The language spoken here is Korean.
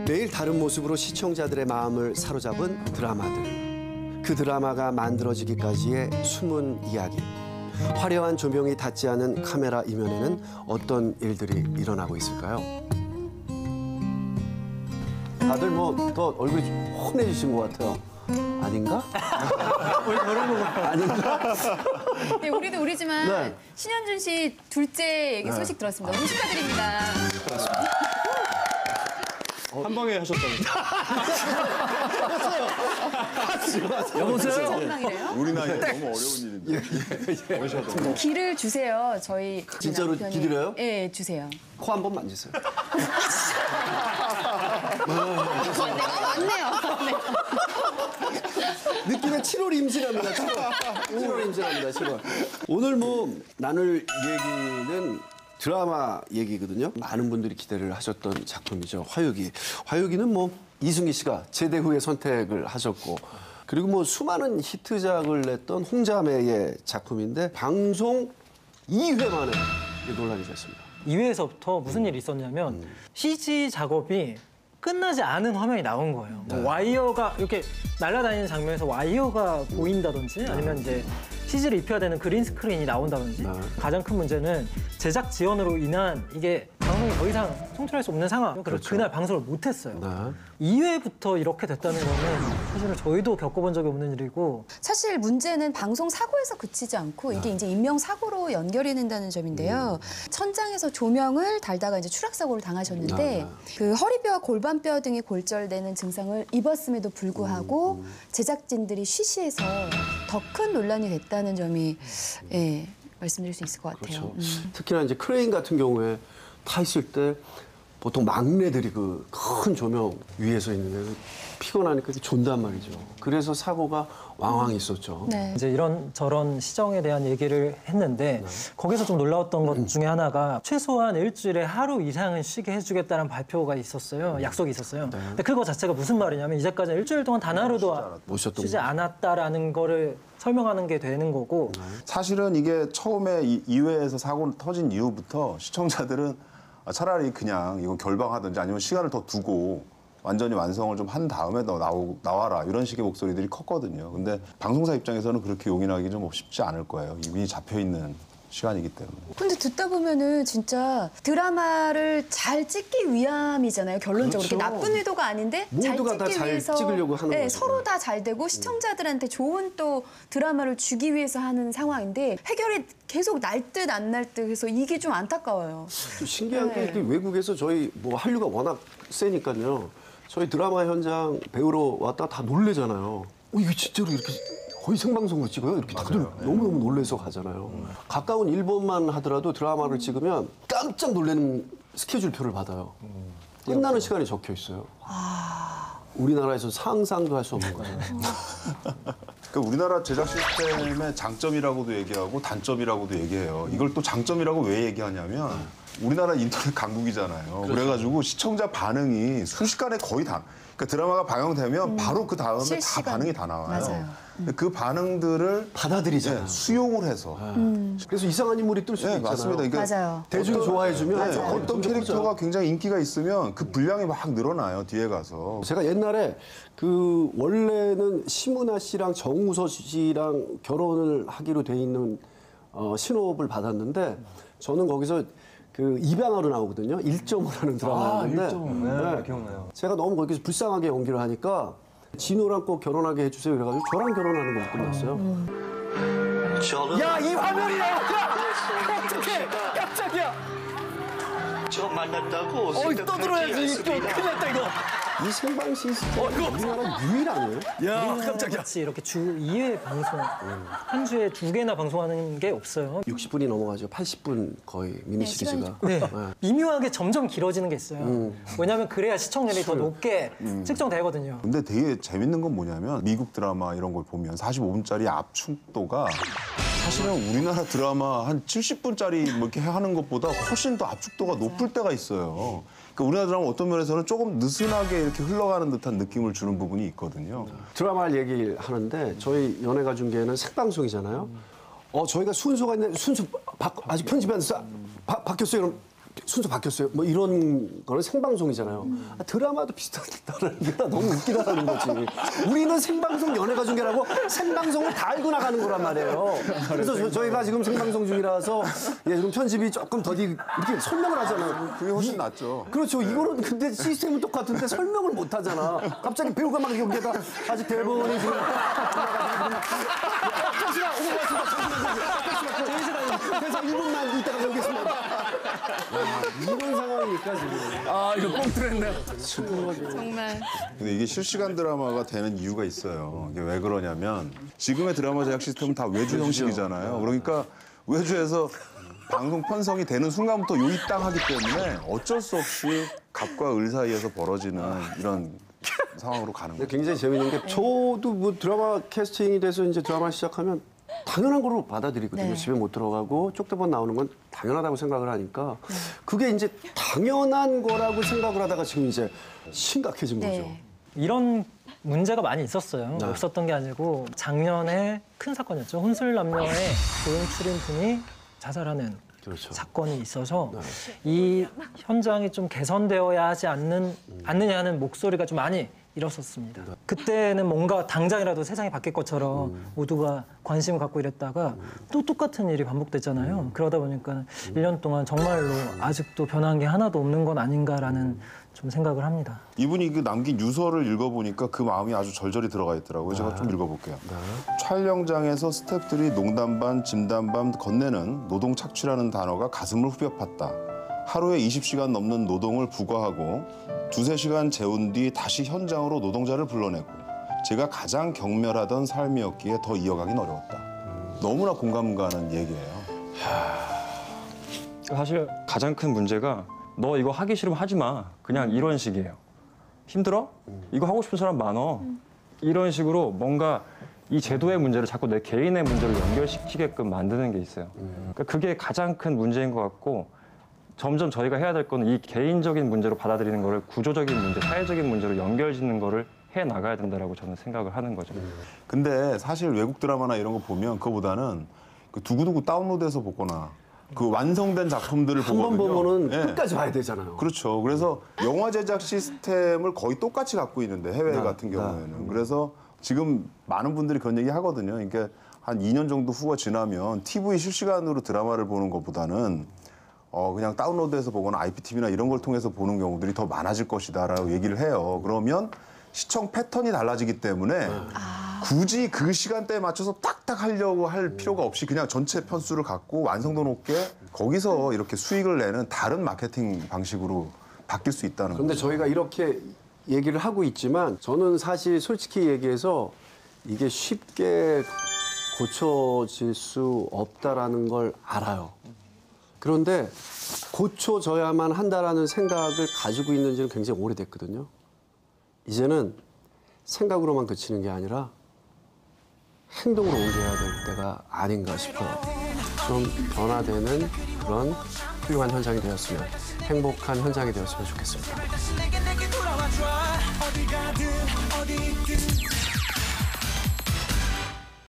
매일 다른 모습으로 시청자들의 마음을 사로잡은 드라마들. 그 드라마가 만들어지기까지의 숨은 이야기. 화려한 조명이 닿지 않은 카메라 이면에는 어떤 일들이 일어나고 있을까요? 다들 뭐 더 얼굴이 혼해지신 것 같아요. 아닌가? 왜 저런 거 아닌가? 네, 우리도 우리지만 네. 신현준 씨 둘째 얘기 소식 들었습니다. 너무 축하드립니다. 한 방에 하셨다면서요? 여보세요? 건강이래요? 우리 나이에 너무 어려운 일인데. 기를 주세요. 저희 진짜로 남편이. 기드려요? 네, 주세요. 코 한 번 만지세요. 맞네요. 느낌에 7월 임신합니다. 7월 임신합니다. 7월. 오늘 뭐 나눌 얘기는 드라마 얘기거든요. 많은 분들이 기대를 하셨던 작품이죠. 화요기. 화요기는 뭐 이승기 씨가 제대 후에 선택을 하셨고 그리고 뭐 수많은 히트작을 냈던 홍자매의 작품인데 방송 2회 만에 논란이 됐습니다. 2회에서부터 무슨 일이 있었냐면 CG 작업이 끝나지 않은 화면이 나온 거예요. 뭐 와이어가 이렇게 날아다니는 장면에서 와이어가 보인다든지 아니면 이제 CG를 입혀야 되는 그린 스크린이 나온다든지 가장 큰 문제는 제작 지연으로 인한 이게 방송이 더 이상 송출할 수 없는 상황. 그래서 그날 방송을 못했어요. 2회부터 이렇게 됐다는 거는 사실은 저희도 겪어본 적이 없는 일이고 사실 문제는 방송 사고에서 그치지 않고 이게 이제 인명 사고로 연결이 된다는 점인데요. 천장에서 조명을 달다가 이제 추락 사고를 당하셨는데 그 허리뼈와 골반뼈 등이 골절되는 증상을 입었음에도 불구하고 제작진들이 쉬쉬해서 더 큰 논란이 됐다는 점이 예, 말씀드릴 수 있을 것 같아요. 그렇죠. 특히나 이제 크레인 같은 경우에 타 있을 때 보통 막내들이 그 큰 조명 위에서 있는데 피곤하니까 존단 말이죠. 그래서 사고가 왕왕 있었죠. 네. 이제 이런 저런 시정에 대한 얘기를 했는데 거기서 좀 놀라웠던 것 중에 하나가 최소한 일주일에 하루 이상은 쉬게 해주겠다는 발표가 있었어요. 약속이 있었어요. 근데 그거 자체가 무슨 말이냐면 이제까지 일주일 동안 단 하루도 못 쉬었던 쉬지 않았다라는 거를 설명하는 게 되는 거고 사실은 이게 처음에 2회에서 사고 터진 이후부터 시청자들은 차라리 그냥 이거 결방하든지 아니면 시간을 더 두고 완전히 완성을 좀 한 다음에 너 나와라 이런 식의 목소리들이 컸거든요. 근데 방송사 입장에서는 그렇게 용인하기 좀 쉽지 않을 거예요. 이미 잡혀있는 시간이기 때문에. 근데 듣다 보면은 진짜 드라마를 잘 찍기 위함이잖아요. 결론적으로 그렇죠. 이렇게 나쁜 의도가 아닌데 잘 모두가 다 찍기 잘 위해서 찍으려고 하는 네, 거죠. 서로 다 잘 되고 시청자들한테 좋은 또 드라마를 주기 위해서 하는 상황인데 해결이 계속 날 듯 안 날 듯 해서 이게 좀 안타까워요. 좀 신기한 게 이렇게 외국에서 저희 뭐 한류가 워낙 세니까요. 저희 드라마 현장 배우러 왔다 다 놀래잖아요. 이게 진짜로 이렇게 거의 생방송으로 찍어요? 이렇게 다들 너무너무 놀래서 가잖아요. 가까운 일본만 하더라도 드라마를 찍으면 깜짝 놀라는 스케줄표를 받아요. 끝나는 시간이 적혀 있어요. 우리나라에서 상상도 할 수 없는 거예요. 그러니까 우리나라 제작 시스템의 장점이라고도 얘기하고 단점이라고도 얘기해요. 이걸 또 장점이라고 왜 얘기하냐면 우리나라 인터넷 강국이잖아요. 그래가지고 시청자 반응이 순식간에 거의 다. 그러니까 드라마가 방영되면 바로 그 다음에 다 실시간. 반응이 다 나와요. 맞아요. 근데 그 반응들을 받아들이잖아요. 네, 수용을 해서. 그래서 이상한 인물이 뜰 수도 네, 있잖아요. 맞습니다. 그러니까 맞아요. 대중이 좋아해주면 네, 어떤 캐릭터가 굉장히 인기가 있으면 그 분량이 막 늘어나요, 뒤에 가서. 제가 옛날에 그 원래는 심은하 씨랑 정우서 씨랑 결혼을 하기로 돼 있는 신호를 받았는데 저는 거기서 그 입양하러 나오거든요. 1.5라는 드라마였는데 기억나요. 제가 너무 거기서 불쌍하게 연기를 하니까 진호랑 꼭 결혼하게 해주세요. 그래가지고 저랑 결혼하는 걸로 끝났어요. 야, 이 화면이 나왔다! 어떡해! 깜짝이야! 저 만났다고 떠들어야지. 또 큰일 났다, 이거. 이 생방 시스템 우리나라 유일하네요. 야, 깜짝이야. 같이 이렇게 주 2회 방송 한 주에 2개나 방송하는 게 없어요. 60분이 넘어가죠. 80분 거의 미니 시리즈가. 네. 미묘하게 점점 길어지는 게 있어요. 왜냐하면 그래야 시청률이 더 높게 측정되거든요. 근데 되게 재밌는 건 뭐냐면 미국 드라마 이런 걸 보면 45분짜리 압축도가 사실은 우리나라 드라마 한 70분짜리 뭐 이렇게 하는 것보다 훨씬 더 압축도가 높을 때가 있어요. 그러니까 우리나라 드라마 어떤 면에서는 조금 느슨하게 이렇게 흘러가는 듯한 느낌을 주는 부분이 있거든요. 드라마 얘기를 하는데 저희 연예가 중계는 생방송이잖아요. 저희가 순서가 있는데 순서 아직 편집이 안 돼서 바뀌었어요. 그럼 순서 바뀌었어요. 뭐 이런 거는 생방송이잖아요. 아, 드라마도 비슷하다는 게 너무 웃기다라는 거지. 우리는 생방송 연예가 중계라고 생방송을 다 알고 나가는 거란 말이에요. 그래서 저희가 지금 생방송 중이라서 지금 편집이 조금 더디 이렇게 설명을 하잖아요. 그게 훨씬 낫죠. 그렇죠. 이거는 근데 시스템은 똑같은데 설명을 못 하잖아. 갑자기 배우가 막 여기에다 아직 대본이 지금 잠시만 오고 왔습니다. 잠시만. 그래서 1분만 있다가 오겠습니다. 이런 상황이니까 지금. 아 이거 뻥 뚫렸네. 정말. 근데 이게 실시간 드라마가 되는 이유가 있어요. 이게 왜 그러냐면 지금의 드라마 제작 시스템은 다 외주 형식이잖아요. 그러니까 외주에서 방송 편성이 되는 순간부터 요이 땅 하기 때문에 어쩔 수 없이 갑과 을 사이에서 벌어지는 이런 상황으로 가는 거예요. 굉장히 재밌는 게 저도 뭐 드라마 캐스팅이 돼서 이제 드라마 시작하면 당연한 걸로 받아들이거든요. 네. 집에 못 들어가고 쪽대본 나오는 건 당연하다고 생각을 하니까 그게 이제 당연한 거라고 생각을 하다가 지금 이제 심각해진 거죠. 네. 이런 문제가 많이 있었어요. 네. 없었던 게 아니고 작년에 큰 사건이었죠. 혼술 남녀의 고용 출인분이 자살하는 그렇죠. 사건이 있어서 이 현장이 좀 개선되어야 하지 않느냐 하는 목소리가 좀 많이 일었었습니다. 그때는 뭔가 당장이라도 세상이 바뀔 것처럼 모두가 관심을 갖고 이랬다가 또 똑같은 일이 반복됐잖아요. 그러다 보니까 1년 동안 정말로 아직도 변한 게 하나도 없는 건 아닌가라는 좀 생각을 합니다. 이분이 그 남긴 유서를 읽어보니까 그 마음이 아주 절절히 들어가 있더라고요. 제가 좀 읽어볼게요. 촬영장에서 스태프들이 농담 반, 진담 반 건네는 노동 착취라는 단어가 가슴을 후벼 팠다. 하루에 20시간 넘는 노동을 부과하고 2~3시간 재운 뒤 다시 현장으로 노동자를 불러내고 제가 가장 경멸하던 삶이었기에 더 이어가긴 어려웠다. 너무나 공감 가는 얘기예요. 사실 가장 큰 문제가 너 이거 하기 싫으면 하지 마. 그냥 이런 식이에요. 힘들어? 이거 하고 싶은 사람 많어. 이런 식으로 뭔가 이 제도의 문제를 자꾸 내 개인의 문제로 연결시키게끔 만드는 게 있어요. 그러니까 그게 가장 큰 문제인 것 같고 점점 저희가 해야 될 거는 이 개인적인 문제로 받아들이는 거를 구조적인 문제, 사회적인 문제로 연결짓는 거를 해 나가야 된다라고 저는 생각을 하는 거죠. 근데 사실 외국 드라마나 이런 거 보면 그거보다는 그 두고두고 다운로드해서 보거나 그 완성된 작품들을 한 번 보거든요. 보면은 예. 끝까지 봐야 되잖아요. 그렇죠. 그래서 영화 제작 시스템을 거의 똑같이 갖고 있는데 해외 같은 경우에는 그래서 지금 많은 분들이 그런 얘기 하거든요. 그러니까 한 2년 정도 후가 지나면 TV 실시간으로 드라마를 보는 것보다는 그냥 다운로드해서 보거나 IPTV나 이런 걸 통해서 보는 경우들이 더 많아질 것이다라고 얘기를 해요. 그러면 시청 패턴이 달라지기 때문에 굳이 그 시간대에 맞춰서 딱딱 하려고 할 필요가 없이 그냥 전체 편수를 갖고 완성도 높게 거기서 이렇게 수익을 내는 다른 마케팅 방식으로 바뀔 수 있다는 그런데 거죠. 저희가 이렇게 얘기를 하고 있지만 저는 사실 솔직히 얘기해서 이게 쉽게 고쳐질 수 없다라는 걸 알아요. 그런데 고쳐져야만 한다라는 생각을 가지고 있는 지는 굉장히 오래됐거든요. 이제는 생각으로만 그치는 게 아니라 행동으로 옮겨야 될 때가 아닌가 싶어요. 좀 변화되는 그런 훌륭한 현장이 되었으면, 행복한 현장이 되었으면 좋겠습니다.